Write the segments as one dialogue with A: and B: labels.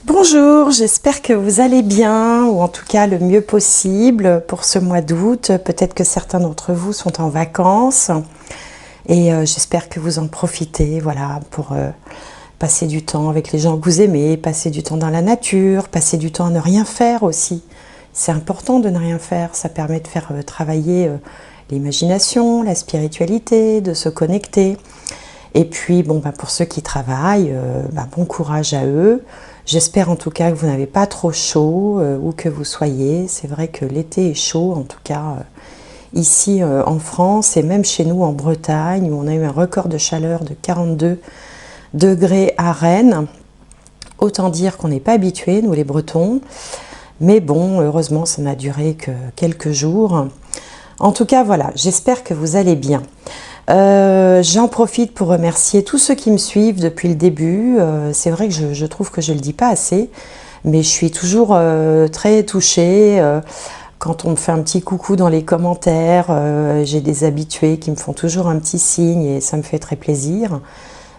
A: Bonjour, j'espère que vous allez bien, ou en tout cas le mieux possible pour ce mois d'août. Peut-être que certains d'entre vous sont en vacances et j'espère que vous en profitez, voilà, pour passer du temps avec les gens que vous aimez, passer du temps dans la nature, passer du temps à ne rien faire aussi. C'est important de ne rien faire, ça permet de faire travailler l'imagination, la spiritualité, de se connecter. Et puis, bon, pour ceux qui travaillent, bon courage à eux. J'espère en tout cas que vous n'avez pas trop chaud, où que vous soyez. C'est vrai que l'été est chaud, en tout cas ici en France et même chez nous en Bretagne, où on a eu un record de chaleur de 42 degrés à Rennes. Autant dire qu'on n'est pas habitués, nous les Bretons. Mais bon, heureusement, ça n'a duré que quelques jours. En tout cas, voilà, j'espère que vous allez bien. J'en profite pour remercier tous ceux qui me suivent depuis le début. C'est vrai que je trouve que je ne le dis pas assez, mais je suis toujours très touchée quand on me fait un petit coucou dans les commentaires. J'ai des habitués qui me font toujours un petit signe et ça me fait très plaisir.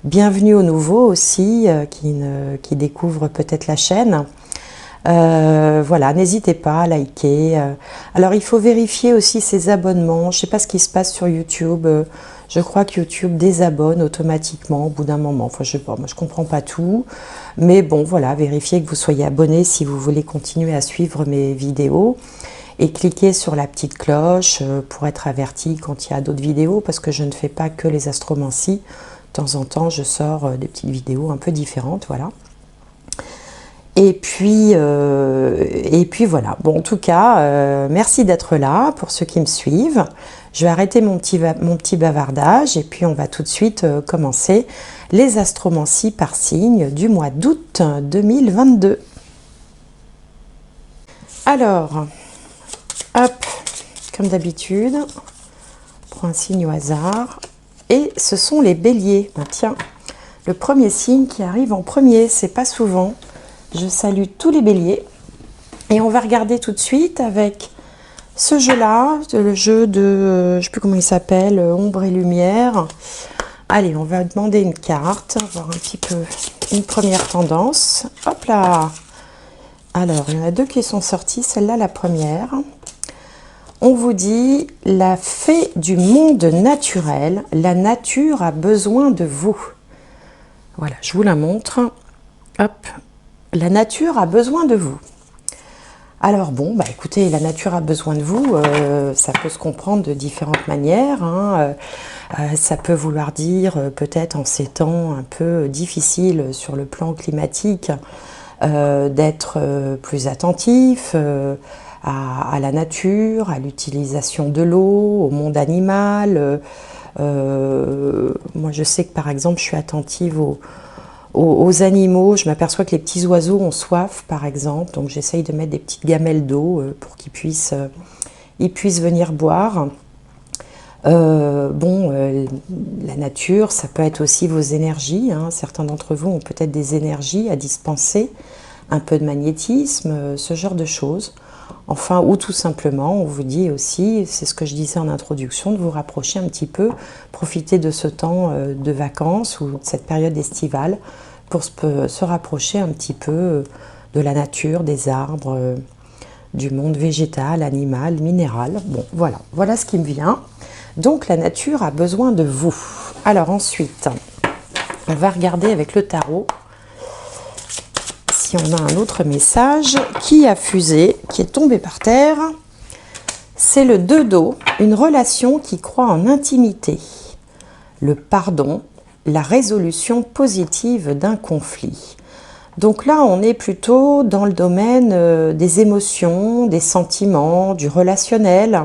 A: Bienvenue aux nouveaux aussi qui découvrent peut-être la chaîne. Voilà, n'hésitez pas à liker. Alors il faut vérifier aussi ses abonnements. Je ne sais pas ce qui se passe sur YouTube. Je crois que YouTube désabonne automatiquement au bout d'un moment. Enfin, je sais pas, moi je comprends pas tout. Mais bon, voilà, vérifiez que vous soyez abonné si vous voulez continuer à suivre mes vidéos. Et cliquez sur la petite cloche pour être averti quand il y a d'autres vidéos, parce que je ne fais pas que les astromancies. De temps en temps, je sors des petites vidéos un peu différentes, voilà. Et puis voilà. Bon, en tout cas, merci d'être là pour ceux qui me suivent. Je vais arrêter mon petit bavardage et puis on va tout de suite commencer les astromancies par signe du mois d'août 2022. Alors, hop, comme d'habitude, on prend un signe au hasard. Et ce sont les béliers. Ben, tiens, le premier signe qui arrive en premier, c'est pas souvent. Je salue tous les béliers et on va regarder tout de suite avec ce jeu-là, le jeu de, je ne sais plus comment il s'appelle, ombre et lumière. Allez, on va demander une carte, voir un petit peu une première tendance. Hop là! Alors, il y en a deux qui sont sorties, celle-là la première. On vous dit, la fée du monde naturel, la nature a besoin de vous. Voilà, je vous la montre. Hop! La nature a besoin de vous. Alors bon, écoutez, la nature a besoin de vous, ça peut se comprendre de différentes manières. Ça peut vouloir dire, peut-être en ces temps un peu difficiles sur le plan climatique, d'être plus attentif à la nature, à l'utilisation de l'eau, au monde animal. Moi, je sais que par exemple, je suis attentive aux animaux. Je m'aperçois que les petits oiseaux ont soif, par exemple, donc j'essaye de mettre des petites gamelles d'eau pour qu'ils puissent venir boire. La nature, ça peut être aussi vos énergies, hein. Certains d'entre vous ont peut-être des énergies à dispenser, un peu de magnétisme, ce genre de choses. Enfin, ou tout simplement, on vous dit aussi, c'est ce que je disais en introduction, de vous rapprocher un petit peu, profiter de ce temps de vacances ou de cette période estivale pour se rapprocher un petit peu de la nature, des arbres, du monde végétal, animal, minéral. Bon, voilà ce qui me vient. Donc, la nature a besoin de vous. Alors ensuite, on va regarder avec le tarot si on a un autre message qui a fusé, qui est tombé par terre. C'est le 2 d'eau, une relation qui croit en intimité, le pardon, la résolution positive d'un conflit. Donc là, on est plutôt dans le domaine des émotions, des sentiments, du relationnel.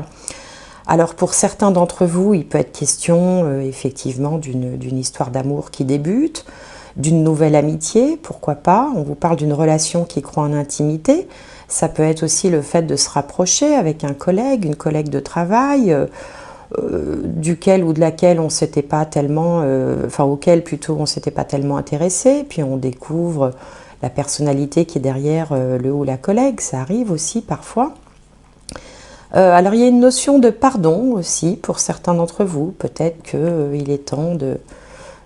A: Alors pour certains d'entre vous, il peut être question effectivement d'une histoire d'amour qui débute, d'une nouvelle amitié, pourquoi pas. On vous parle d'une relation qui croit en intimité. Ça peut être aussi le fait de se rapprocher avec un collègue, une collègue de travail, duquel ou de laquelle on s'était pas tellement, auquel plutôt on s'était pas tellement intéressé, puis on découvre la personnalité qui est derrière le ou la collègue, ça arrive aussi parfois. Alors il y a une notion de pardon aussi pour certains d'entre vous, peut-être qu'il est temps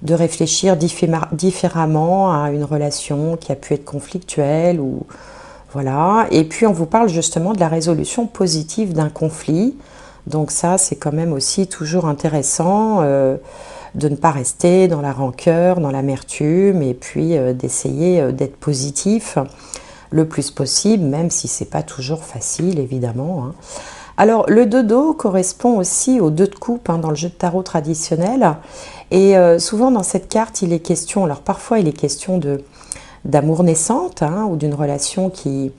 A: de réfléchir différemment à une relation qui a pu être conflictuelle ou voilà. Et puis on vous parle justement de la résolution positive d'un conflit. Donc ça, c'est quand même aussi toujours intéressant de ne pas rester dans la rancœur, dans l'amertume, et puis d'essayer d'être positif le plus possible, même si c'est pas toujours facile, évidemment. Hein. Alors, le dodo correspond aussi aux 2 de coupe dans le jeu de tarot traditionnel. Et souvent, dans cette carte, il est question, alors parfois, il est question d'amour naissante ou d'une relation qui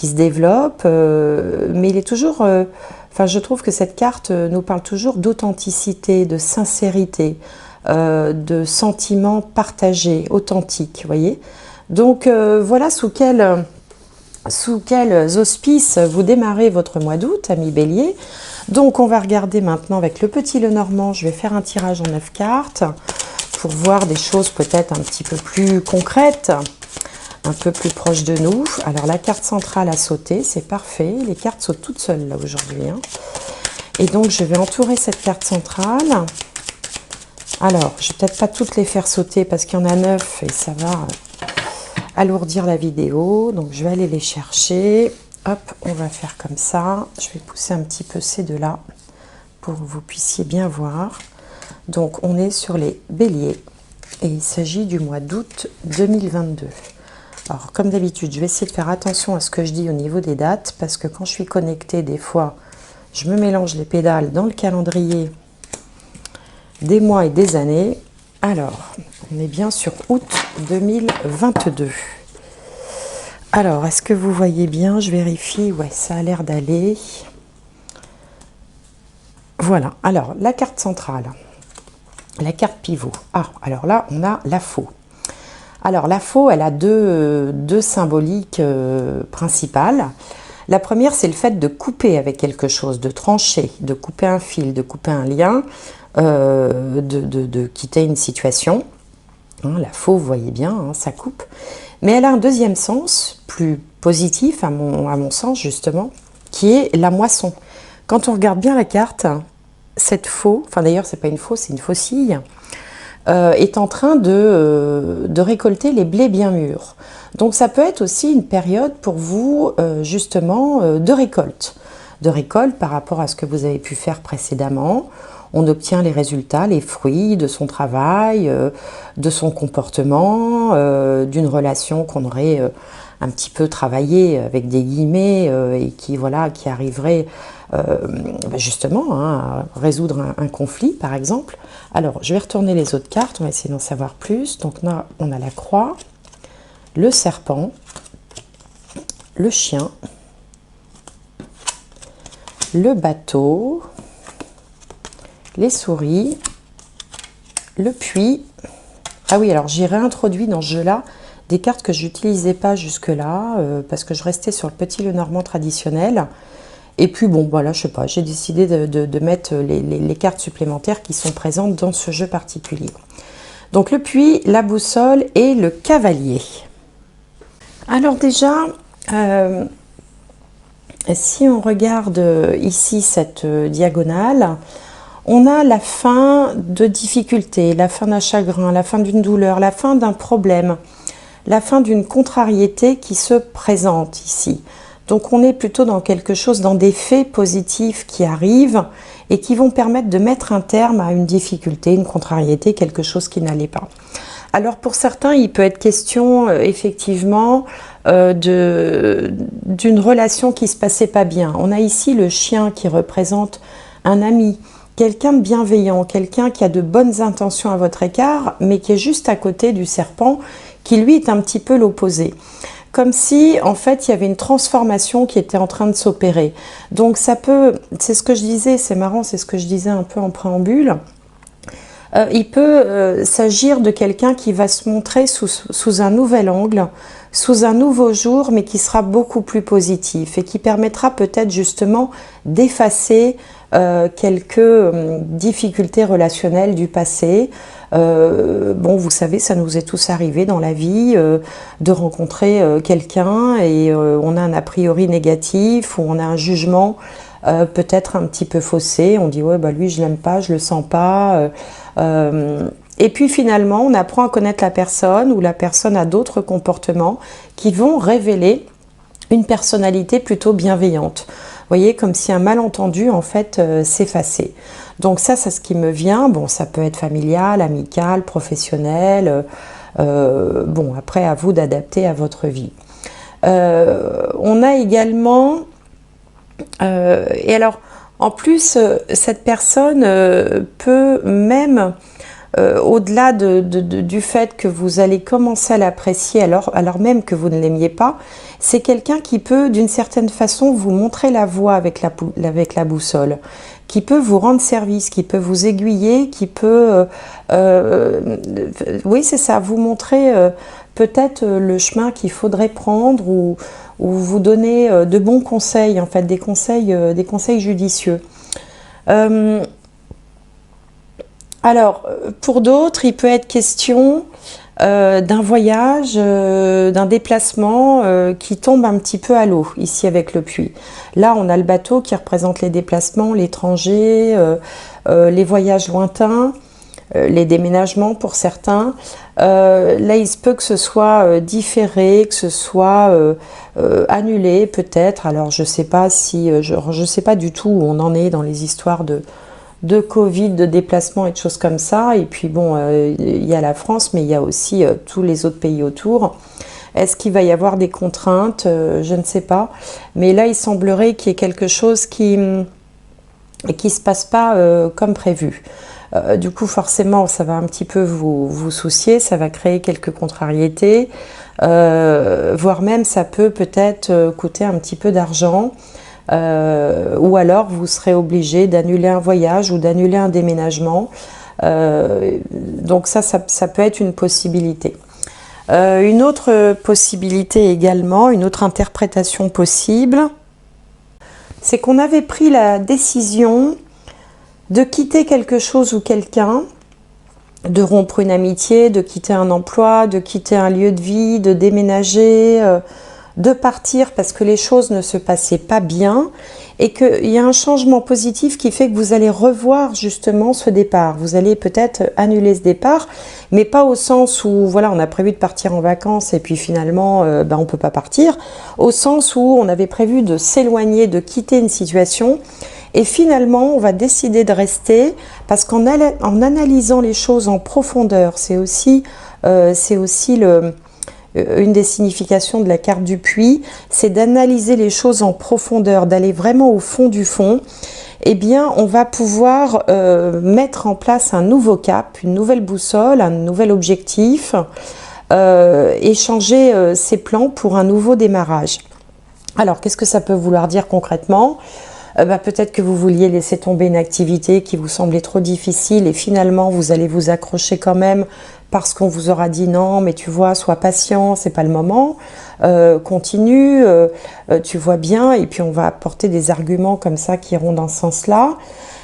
A: se développe, mais il est toujours... Enfin, je trouve que cette carte nous parle toujours d'authenticité, de sincérité, de sentiments partagés, authentiques, vous voyez. Donc, voilà sous quels auspices vous démarrez votre mois d'août, amis Bélier. Donc, on va regarder maintenant avec le petit Lenormand. Je vais faire un tirage en 9 cartes pour voir des choses peut-être un petit peu plus concrètes, un peu plus proches de nous. Alors, la carte centrale a sauté, c'est parfait. Les cartes sautent toutes seules là aujourd'hui. Hein. Et donc, je vais entourer cette carte centrale. Alors, je ne vais peut-être pas toutes les faire sauter parce qu'il y en a 9 et ça va alourdir la vidéo. Donc, je vais aller les chercher. Hop, on va faire comme ça. Je vais pousser un petit peu ces deux-là pour que vous puissiez bien voir. Donc, on est sur les béliers et il s'agit du mois d'août 2022. Alors, comme d'habitude, je vais essayer de faire attention à ce que je dis au niveau des dates parce que quand je suis connectée, des fois, je me mélange les pédales dans le calendrier des mois et des années. Alors, on est bien sur août 2022. Alors, est-ce que vous voyez bien? Je vérifie. Ouais, ça a l'air d'aller. Voilà. Alors, la carte centrale. La carte pivot. Ah, alors là, on a la faux. Alors, la faux, elle a deux symboliques principales. La première, c'est le fait de couper avec quelque chose, de trancher, de couper un fil, de couper un lien, de quitter une situation. Hein, la faux, vous voyez bien, hein, ça coupe. Mais elle a un deuxième sens, plus positif à mon sens justement, qui est la moisson. Quand on regarde bien la carte, cette faux, enfin d'ailleurs c'est pas une faux, c'est une faucille, est en train de récolter les blés bien mûrs. Donc ça peut être aussi une période pour vous justement de récolte. De récolte par rapport à ce que vous avez pu faire précédemment. On obtient les résultats, les fruits de son travail, de son comportement, d'une relation qu'on aurait un petit peu travaillé avec des guillemets et qui, voilà, qui arriverait justement à résoudre un conflit par exemple. Alors je vais retourner les autres cartes, on va essayer d'en savoir plus. Donc là on a la croix, le serpent, le chien, le bateau, les souris, le puits. Ah oui, alors j'ai réintroduit dans ce jeu-là des cartes que je n'utilisais pas jusque-là parce que je restais sur le petit Lenormand traditionnel. Et puis bon, voilà, je sais pas, j'ai décidé de mettre les cartes supplémentaires qui sont présentes dans ce jeu particulier. Donc le puits, la boussole et le cavalier. Alors déjà, si on regarde ici cette diagonale, on a la fin de difficultés, la fin d'un chagrin, la fin d'une douleur, la fin d'un problème, la fin d'une contrariété qui se présente ici. Donc on est plutôt dans quelque chose, dans des faits positifs qui arrivent et qui vont permettre de mettre un terme à une difficulté, une contrariété, quelque chose qui n'allait pas. Alors pour certains, il peut être question effectivement d'une relation qui ne se passait pas bien. On a ici le chien qui représente un ami, quelqu'un de bienveillant, quelqu'un qui a de bonnes intentions à votre égard, mais qui est juste à côté du serpent, qui lui est un petit peu l'opposé. Comme si, en fait, il y avait une transformation qui était en train de s'opérer. Donc ça peut, c'est ce que je disais, c'est marrant, c'est ce que je disais un peu en préambule, il peut s'agir de quelqu'un qui va se montrer sous un nouvel angle, sous un nouveau jour, mais qui sera beaucoup plus positif et qui permettra peut-être justement d'effacer quelques difficultés relationnelles du passé. Bon, vous savez, ça nous est tous arrivé dans la vie de rencontrer quelqu'un et on a un a priori négatif ou on a un jugement peut-être un petit peu faussé. On dit ouais, bah lui je l'aime pas, je le sens pas. Et puis finalement, on apprend à connaître la personne ou la personne a d'autres comportements qui vont révéler une personnalité plutôt bienveillante. Vous voyez, comme si un malentendu en fait s'effaçait. Donc ça, c'est ce qui me vient. Bon, ça peut être familial, amical, professionnel. Bon, après, à vous d'adapter à votre vie. On a également... et alors, en plus, cette personne peut même... au-delà du fait que vous allez commencer à l'apprécier alors même que vous ne l'aimiez pas, c'est quelqu'un qui peut d'une certaine façon vous montrer la voie avec la boussole, qui peut vous rendre service, qui peut vous aiguiller, qui peut, oui c'est ça, vous montrer peut-être le chemin qu'il faudrait prendre ou vous donner de bons conseils, en fait des conseils judicieux. Alors, pour d'autres, il peut être question d'un voyage, d'un déplacement qui tombe un petit peu à l'eau, ici avec le puits. Là, on a le bateau qui représente les déplacements, l'étranger, les voyages lointains, les déménagements pour certains. Là, il se peut que ce soit différé, que ce soit annulé peut-être. Alors, je ne sais pas si, je sais pas du tout où on en est dans les histoires de Covid, de déplacement et de choses comme ça. Et puis bon, il y a la France, mais il y a aussi tous les autres pays autour. Est-ce qu'il va y avoir des contraintes? Je ne sais pas. Mais là, il semblerait qu'il y ait quelque chose qui se passe pas comme prévu. Du coup, forcément, ça va un petit peu vous soucier, ça va créer quelques contrariétés, voire même ça peut peut-être coûter un petit peu d'argent. Ou alors vous serez obligé d'annuler un voyage ou d'annuler un déménagement. Donc ça peut être une possibilité. Une autre possibilité également, une autre interprétation possible, c'est qu'on avait pris la décision de quitter quelque chose ou quelqu'un, de rompre une amitié, de quitter un emploi, de quitter un lieu de vie, de déménager, de partir parce que les choses ne se passaient pas bien et qu'il y a un changement positif qui fait que vous allez revoir justement ce départ. Vous allez peut-être annuler ce départ, mais pas au sens où voilà, on a prévu de partir en vacances et puis finalement on ne peut pas partir, au sens où on avait prévu de s'éloigner, de quitter une situation et finalement on va décider de rester parce qu'en analysant les choses en profondeur, c'est aussi une des significations de la carte du puits, c'est d'analyser les choses en profondeur, d'aller vraiment au fond du fond. Eh bien, on va pouvoir mettre en place un nouveau cap, une nouvelle boussole, un nouvel objectif, et changer ses plans pour un nouveau démarrage. Alors, qu'est-ce que ça peut vouloir dire concrètement ? Peut-être que vous vouliez laisser tomber une activité qui vous semblait trop difficile et finalement vous allez vous accrocher quand même parce qu'on vous aura dit non, mais tu vois, sois patient, c'est pas le moment, continue, tu vois bien, et puis on va apporter des arguments comme ça qui iront dans ce sens-là.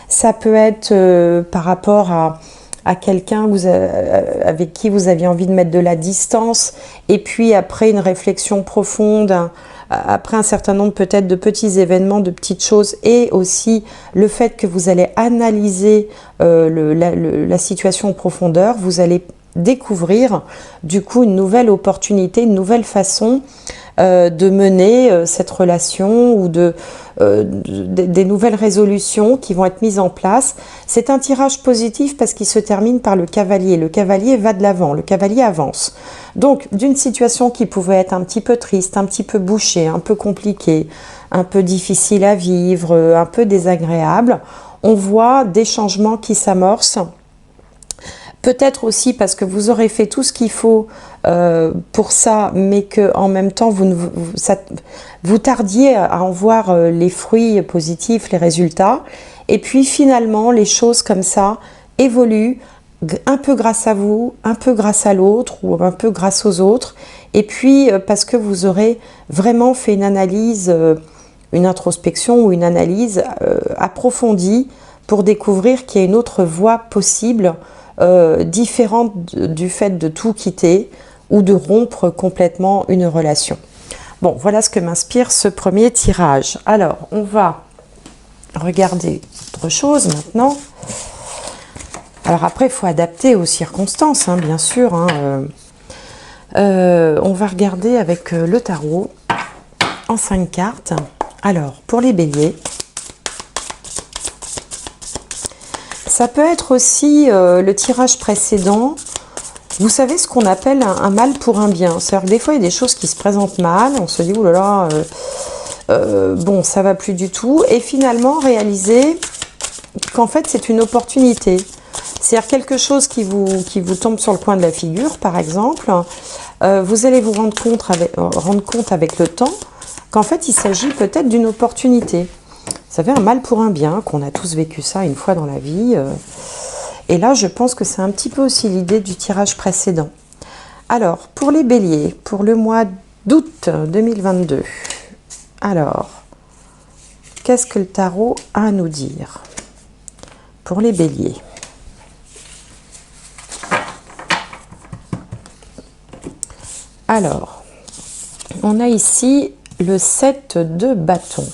A: Ça peut être par rapport à quelqu'un avec qui vous aviez envie de mettre de la distance, et puis après une réflexion profonde, après un certain nombre peut-être de petits événements, de petites choses, et aussi le fait que vous allez analyser la situation en profondeur, vous allez découvrir du coup une nouvelle opportunité, une nouvelle façon de mener cette relation ou des nouvelles résolutions qui vont être mises en place. C'est un tirage positif parce qu'il se termine par le cavalier. Le cavalier va de l'avant, le cavalier avance. Donc d'une situation qui pouvait être un petit peu triste, un petit peu bouchée, un peu compliquée, un peu difficile à vivre, un peu désagréable, on voit des changements qui s'amorcent. Peut-être aussi parce que vous aurez fait tout ce qu'il faut pour ça, mais qu'en même temps, vous tardiez à en voir les fruits positifs, les résultats. Et puis finalement, les choses comme ça évoluent un peu grâce à vous, un peu grâce à l'autre ou un peu grâce aux autres. Et puis parce que vous aurez vraiment fait une analyse, une introspection ou une analyse approfondie pour découvrir qu'il y a une autre voie possible différente du fait de tout quitter ou de rompre complètement une relation. Bon, voilà ce que m'inspire ce premier tirage. Alors, on va regarder autre chose maintenant. Alors après, il faut adapter aux circonstances, hein, bien sûr. Hein. On va regarder avec le tarot en 5 cartes. Alors, pour les béliers, ça peut être aussi le tirage précédent. Vous savez ce qu'on appelle un mal pour un bien. C'est-à-dire que des fois, il y a des choses qui se présentent mal. On se dit, oh là là, bon, ça va plus du tout. Et finalement, réaliser qu'en fait, c'est une opportunité. C'est-à-dire quelque chose qui vous tombe sur le coin de la figure, par exemple. Vous allez vous rendre compte avec le temps qu'en fait, il s'agit peut-être d'une opportunité. Vous savez, un mal pour un bien, qu'on a tous vécu ça une fois dans la vie. Et là, je pense que c'est un petit peu aussi l'idée du tirage précédent. Alors, pour les béliers, pour le mois d'août 2022, alors, qu'est-ce que le tarot a à nous dire pour les béliers? Alors, on a ici le 7 de bâton.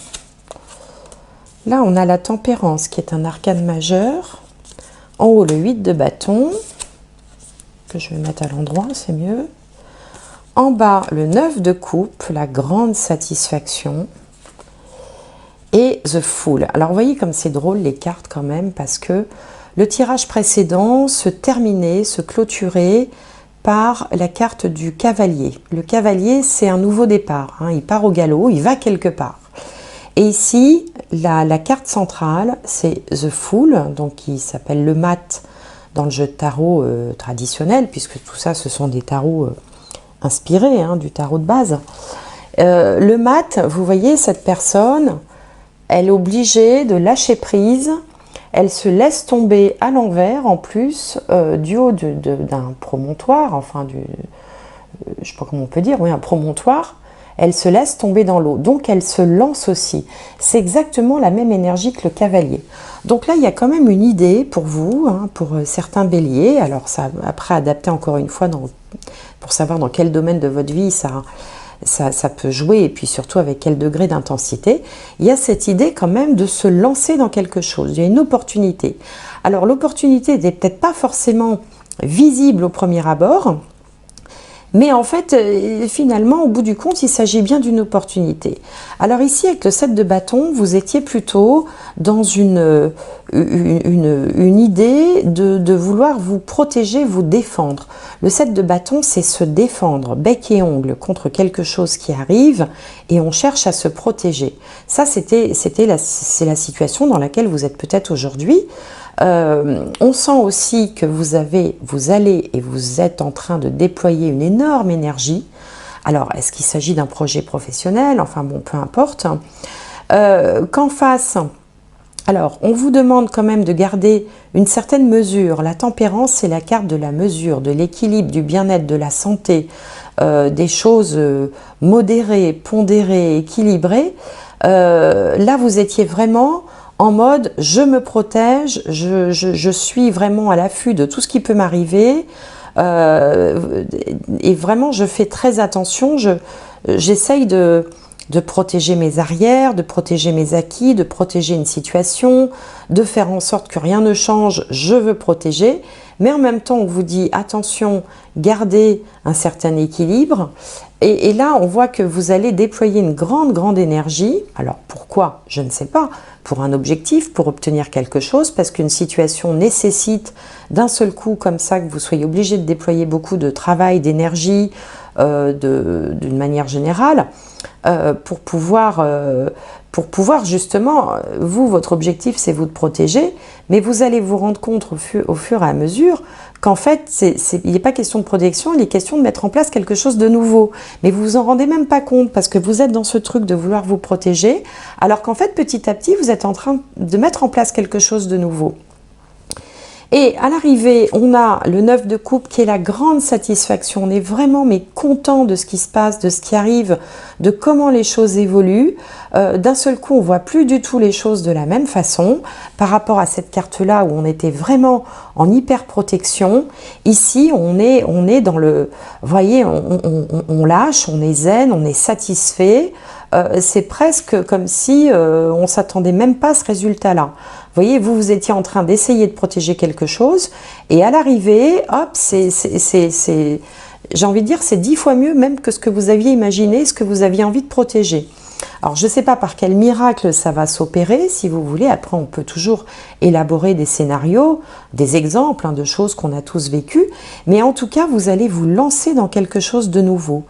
A: Là, on a la tempérance qui est un arcane majeur. En haut, le 8 de bâton, que je vais mettre à l'endroit, c'est mieux. En bas, le 9 de coupe, la grande satisfaction. Et The Fool. Alors, vous voyez comme c'est drôle les cartes quand même, parce que le tirage précédent se terminait, se clôturait par la carte du cavalier. Le cavalier, c'est un nouveau départ. Hein, il part au galop, il va quelque part. Et ici, la carte centrale, c'est The Fool, donc qui s'appelle le mat dans le jeu de tarot traditionnel, puisque tout ça, ce sont des tarots inspirés hein, du tarot de base. Le mat, vous voyez, cette personne, elle est obligée de lâcher prise, elle se laisse tomber à l'envers, en plus, du haut d'un promontoire, enfin, je ne sais pas comment on peut dire, oui, un promontoire. Elle se laisse tomber dans l'eau, donc elle se lance aussi. C'est exactement la même énergie que le cavalier. Donc là, il y a quand même une idée pour vous, hein, pour certains béliers. Alors ça, après, adapter encore une fois pour savoir dans quel domaine de votre vie ça peut jouer, et puis surtout avec quel degré d'intensité. Il y a cette idée quand même de se lancer dans quelque chose. Il y a une opportunité. Alors l'opportunité n'est peut-être pas forcément visible au premier abord, mais en fait, finalement, au bout du compte, il s'agit bien d'une opportunité. Alors ici, avec le 7 de bâton, vous étiez plutôt dans une idée de vouloir vous protéger, vous défendre. Le 7 de bâton, c'est se défendre, bec et ongle, contre quelque chose qui arrive, et on cherche à se protéger. Ça, c'est la situation dans laquelle vous êtes peut-être aujourd'hui. On sent aussi que vous allez et vous êtes en train de déployer une énorme énergie. Alors, est-ce qu'il s'agit d'un projet professionnel? Enfin bon, peu importe. Qu'en face, alors, on vous demande quand même de garder une certaine mesure. La tempérance, c'est la carte de la mesure, de l'équilibre, du bien-être, de la santé, des choses modérées, pondérées, équilibrées. Là, vous étiez vraiment en mode je me protège, je suis vraiment à l'affût de tout ce qui peut m'arriver et vraiment je fais très attention, j'essaye de protéger mes arrières, de protéger mes acquis, de protéger une situation, de faire en sorte que rien ne change, je veux protéger, mais en même temps on vous dit attention, gardez un certain équilibre. Et là, on voit que vous allez déployer une grande énergie. Alors, pourquoi? Je ne sais pas. Pour un objectif, pour obtenir quelque chose, parce qu'une situation nécessite d'un seul coup, comme ça, que vous soyez obligé de déployer beaucoup de travail, d'énergie, d'une manière générale, pour pouvoir justement, votre objectif, c'est vous de protéger, mais vous allez vous rendre compte au fur et à mesure qu'en fait, il n'est pas question de protection, il est question de mettre en place quelque chose de nouveau. Mais vous vous en rendez même pas compte parce que vous êtes dans ce truc de vouloir vous protéger, alors qu'en fait, petit à petit, vous êtes en train de mettre en place quelque chose de nouveau. Et à l'arrivée, on a le 9 de coupe qui est la grande satisfaction. On est vraiment content de ce qui se passe, de ce qui arrive, de comment les choses évoluent. D'un seul coup, on voit plus du tout les choses de la même façon par rapport à cette carte-là où on était vraiment en hyper protection. Ici, on est dans le... Vous voyez, on lâche, on est zen, on est satisfait. C'est presque comme si on ne s'attendait même pas à ce résultat-là. voyez, vous étiez en train d'essayer de protéger quelque chose, et à l'arrivée, hop, j'ai envie de dire, c'est 10 fois mieux même que ce que vous aviez imaginé, ce que vous aviez envie de protéger. Alors, je ne sais pas par quel miracle ça va s'opérer, si vous voulez. Après, on peut toujours élaborer des scénarios, des exemples de choses qu'on a tous vécues. Mais en tout cas, vous allez vous lancer dans quelque chose de nouveau.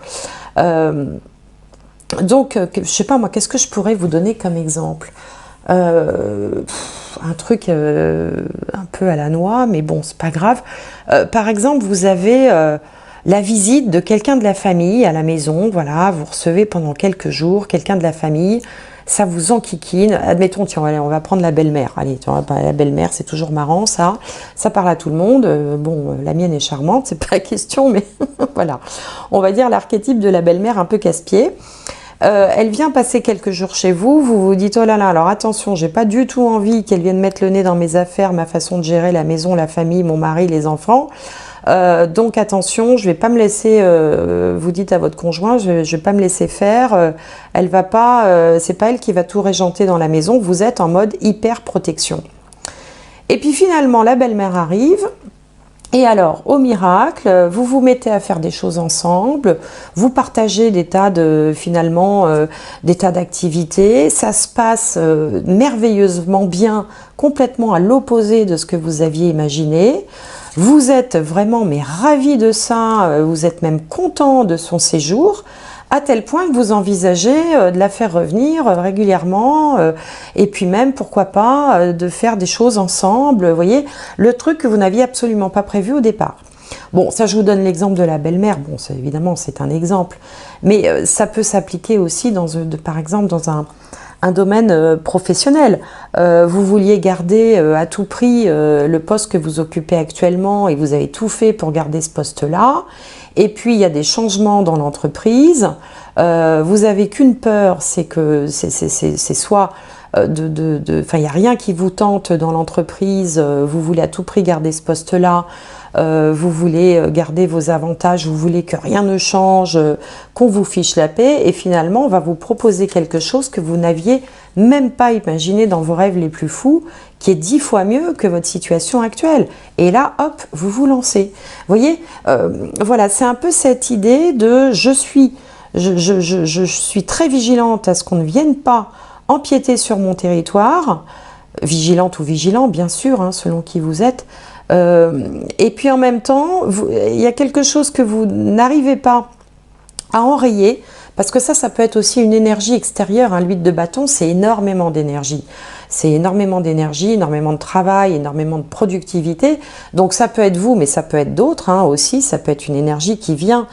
A: Donc, je ne sais pas, moi, qu'est-ce que je pourrais vous donner comme exemple ? Un truc un peu à la noix, mais bon, c'est pas grave. Par exemple, vous avez la visite de quelqu'un de la famille à la maison, voilà, vous recevez pendant quelques jours quelqu'un de la famille, ça vous enquiquine. Admettons, tiens, allez, on va prendre la belle-mère. Allez, la belle-mère, c'est toujours marrant, ça parle à tout le monde. Bon, la mienne est charmante, c'est pas la question, mais voilà. On va dire l'archétype de la belle-mère un peu casse-pied. Elle vient passer quelques jours chez vous, vous vous dites oh là là, alors attention, j'ai pas du tout envie qu'elle vienne mettre le nez dans mes affaires, ma façon de gérer la maison, la famille, mon mari, les enfants. Donc attention, je vais pas me laisser, vous dites à votre conjoint, je vais pas me laisser faire, elle va pas, c'est pas elle qui va tout régenter dans la maison, vous êtes en mode hyper protection. Et puis finalement, la belle-mère arrive. Et alors, au miracle, vous vous mettez à faire des choses ensemble, vous partagez des tas de, finalement, des tas d'activités, ça se passe merveilleusement bien, complètement à l'opposé de ce que vous aviez imaginé. Vous êtes vraiment mais ravis de ça, vous êtes même content de son séjour, à tel point que vous envisagez de la faire revenir régulièrement, et puis même, pourquoi pas, de faire des choses ensemble, vous voyez, le truc que vous n'aviez absolument pas prévu au départ. Bon, ça je vous donne l'exemple de la belle-mère, bon, ça, évidemment c'est un exemple, mais ça peut s'appliquer aussi, par exemple, dans un domaine professionnel. Vous vouliez garder à tout prix le poste que vous occupez actuellement et vous avez tout fait pour garder ce poste-là. Et puis, il y a des changements dans l'entreprise. Vous avez qu'une peur, c'est que c'est soit enfin, il n'y a rien qui vous tente dans l'entreprise, vous voulez à tout prix garder ce poste-là, vous voulez garder vos avantages, vous voulez que rien ne change, qu'on vous fiche la paix, et finalement, on va vous proposer quelque chose que vous n'aviez même pas imaginé dans vos rêves les plus fous, qui est 10 fois mieux que votre situation actuelle. Et là, hop, vous vous lancez. Vous voyez, voilà, c'est un peu cette idée de je suis très vigilante à ce qu'on ne vienne pas empiéter sur mon territoire, vigilante ou vigilant, bien sûr, selon qui vous êtes. Et puis en même temps, il y a quelque chose que vous n'arrivez pas à enrayer, parce que ça peut être aussi une énergie extérieure. L'huile de bâton, c'est énormément d'énergie. C'est énormément d'énergie, énormément de travail, énormément de productivité. Donc ça peut être vous, mais ça peut être d'autres aussi. Ça peut être une énergie qui vient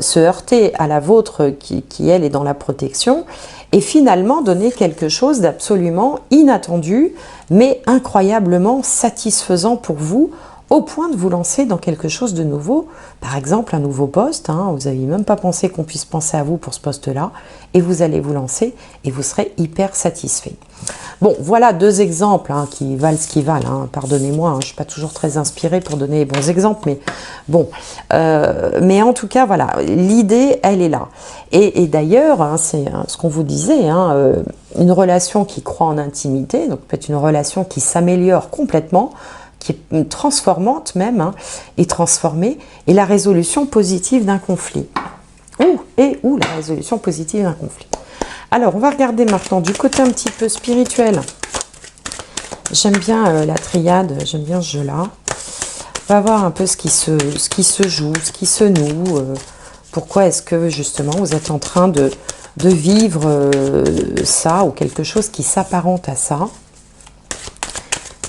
A: se heurter à la vôtre qui, elle, est dans la protection, et finalement donner quelque chose d'absolument inattendu, mais incroyablement satisfaisant pour vous, au point de vous lancer dans quelque chose de nouveau, par exemple un nouveau poste, vous n'aviez même pas pensé qu'on puisse penser à vous pour ce poste-là, et vous allez vous lancer et vous serez hyper satisfait. Bon, voilà 2 exemples qui valent ce qu'ils valent, pardonnez-moi, je ne suis pas toujours très inspirée pour donner les bons exemples, mais bon, mais en tout cas, voilà, l'idée, elle est là. Et d'ailleurs, c'est ce qu'on vous disait, une relation qui croît en intimité, donc peut-être une relation qui s'améliore complètement, qui est transformante même, et transformée, et la résolution positive d'un conflit. Ou la résolution positive d'un conflit. Alors, on va regarder maintenant du côté un petit peu spirituel. J'aime bien la triade, j'aime bien ce jeu-là. On va voir un peu ce qui se joue, ce qui se noue. Pourquoi est-ce que, justement, vous êtes en train de vivre ça, ou quelque chose qui s'apparente à ça.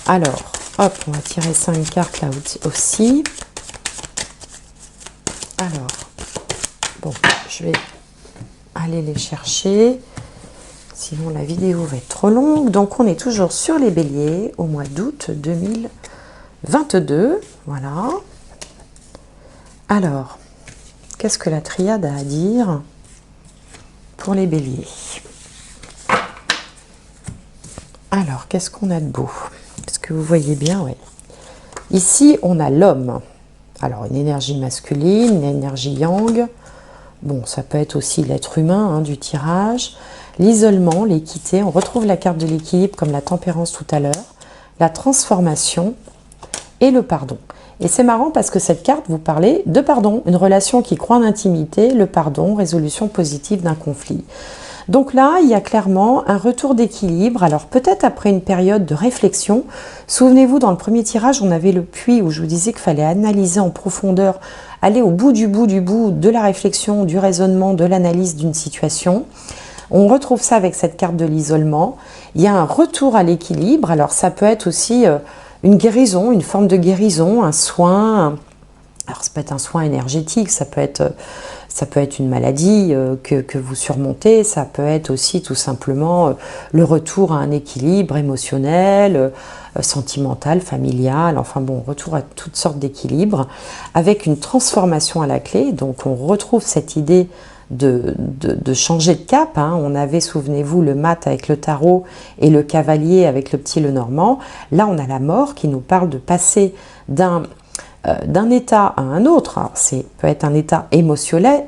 A: Alors, hop, on va tirer 5 cartes là aussi. Alors, bon, je vais aller les chercher, sinon la vidéo va être trop longue. Donc on est toujours sur les béliers au mois d'août 2022, voilà. Alors, qu'est-ce que la triade a à dire pour les béliers? Alors, qu'est-ce qu'on a de beau? Est-ce que vous voyez bien? Oui. Ici, on a l'homme. Alors, une énergie masculine, une énergie yang. Bon, ça peut être aussi l'être humain du tirage. L'isolement, l'équité. On retrouve la carte de l'équilibre comme la tempérance tout à l'heure. la transformation et le pardon. Et c'est marrant parce que cette carte vous parlait de pardon, une relation qui croît en intimité, le pardon, résolution positive d'un conflit. Donc là, il y a clairement un retour d'équilibre. Alors peut-être après une période de réflexion. Souvenez-vous, dans le premier tirage, on avait le puits où je vous disais qu'il fallait analyser en profondeur, aller au bout du bout de la réflexion, du raisonnement, de l'analyse d'une situation. On retrouve ça avec cette carte de l'isolement. Il y a un retour à l'équilibre. Alors ça peut être aussi une guérison, une forme de guérison, un soin. Alors ça peut être un soin énergétique, ça peut être une maladie que vous surmontez, ça peut être aussi tout simplement le retour à un équilibre émotionnel, sentimental, familial, enfin bon, retour à toutes sortes d'équilibres, avec une transformation à la clé. Donc on retrouve cette idée de changer de cap. Hein. On avait, souvenez-vous, le mat avec le tarot et le cavalier avec le petit Lenormand. Là, on a la mort qui nous parle de passer d'un état à un autre. Ça peut être un état émotionnel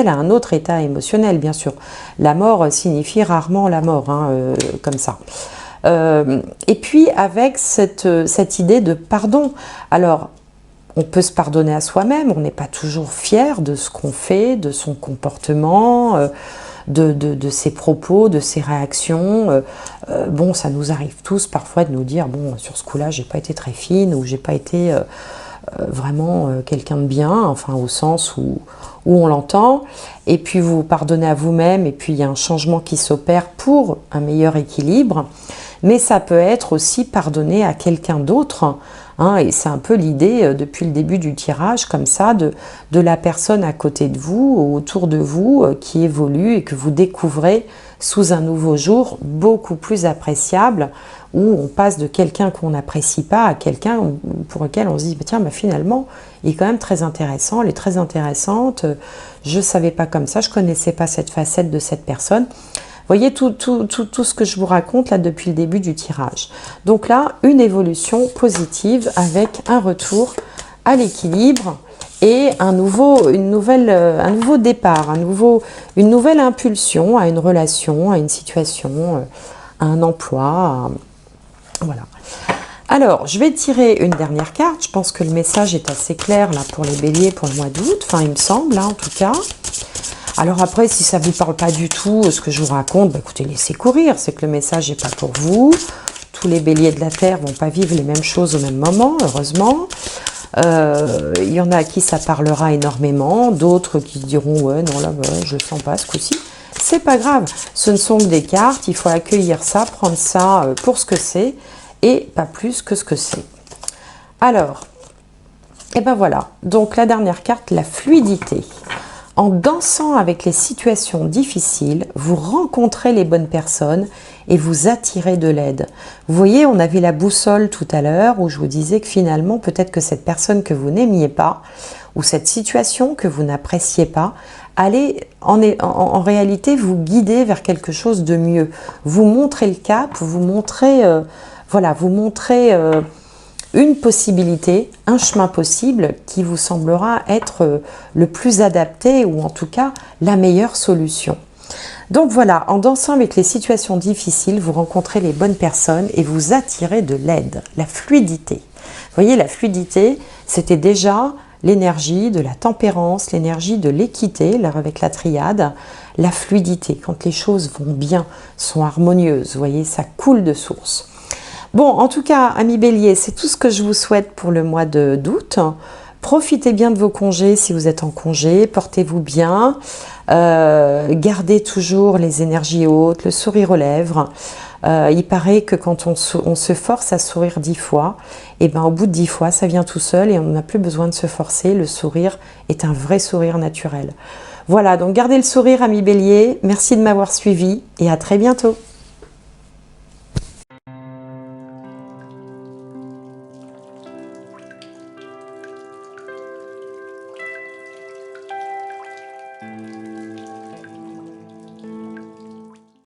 A: à un autre état émotionnel, bien sûr. La mort signifie rarement la mort, hein, comme ça. Et puis avec cette idée de pardon. Alors, on peut se pardonner à soi-même, on n'est pas toujours fier de ce qu'on fait, de son comportement, de ses propos, de ses réactions. Bon, ça nous arrive tous parfois de nous dire, bon, sur ce coup-là, j'ai pas été très fine, ou j'ai pas été vraiment quelqu'un de bien, enfin au sens où on l'entend, et puis vous pardonnez à vous-même, et puis il y a un changement qui s'opère pour un meilleur équilibre, mais ça peut être aussi pardonner à quelqu'un d'autre, hein, et c'est un peu l'idée depuis le début du tirage, comme ça, de la personne à côté de vous, autour de vous, qui évolue et que vous découvrez sous un nouveau jour beaucoup plus appréciable, où on passe de quelqu'un qu'on n'apprécie pas à quelqu'un pour lequel on se dit tiens, bah, finalement il est quand même très intéressant, elle est très intéressante, je ne savais pas comme ça, je ne connaissais pas cette facette de cette personne. Vous voyez tout ce que je vous raconte là depuis le début du tirage. Donc là, une évolution positive avec un retour à l'équilibre et un nouveau départ, une nouvelle impulsion à une relation, à une situation, à un emploi. Voilà. Alors, je vais tirer une dernière carte. Je pense que le message est assez clair là pour les béliers pour le mois d'août. Enfin, il me semble, hein, en tout cas. Alors après, si ça ne vous parle pas du tout, ce que je vous raconte, bah, écoutez, laissez courir. C'est que le message n'est pas pour vous. Tous les béliers de la Terre ne vont pas vivre les mêmes choses au même moment, heureusement. Il y en a à qui ça parlera énormément. D'autres qui diront, ouais, non, là, bah, je ne le sens pas ce coup-ci. C'est pas grave. Ce ne sont que des cartes. Il faut accueillir ça, prendre ça pour ce que c'est et pas plus que ce que c'est. Alors, et ben voilà. Donc la dernière carte, la fluidité. En dansant avec les situations difficiles, vous rencontrez les bonnes personnes et vous attirez de l'aide. Vous voyez, on avait la boussole tout à l'heure où je vous disais que finalement, peut-être que cette personne que vous n'aimiez pas ou cette situation que vous n'appréciez pas, allez en réalité vous guider vers quelque chose de mieux. Vous montrez le cap, vous montrez, une possibilité, un chemin possible qui vous semblera être le plus adapté ou en tout cas la meilleure solution. Donc voilà, en dansant avec les situations difficiles, vous rencontrez les bonnes personnes et vous attirez de l'aide, la fluidité. Vous voyez, la fluidité, c'était déjà l'énergie de la tempérance, l'énergie de l'équité, là avec la triade, la fluidité, quand les choses vont bien, sont harmonieuses, vous voyez, ça coule de source. Bon, en tout cas, amis béliers, c'est tout ce que je vous souhaite pour le mois d'août. Profitez bien de vos congés si vous êtes en congé, portez-vous bien, gardez toujours les énergies hautes, le sourire aux lèvres. Il paraît que quand on se force à sourire 10 fois, et ben au bout de 10 fois, ça vient tout seul et on n'a plus besoin de se forcer. Le sourire est un vrai sourire naturel. Voilà, donc gardez le sourire, amis béliers. Merci de m'avoir suivi et à très bientôt.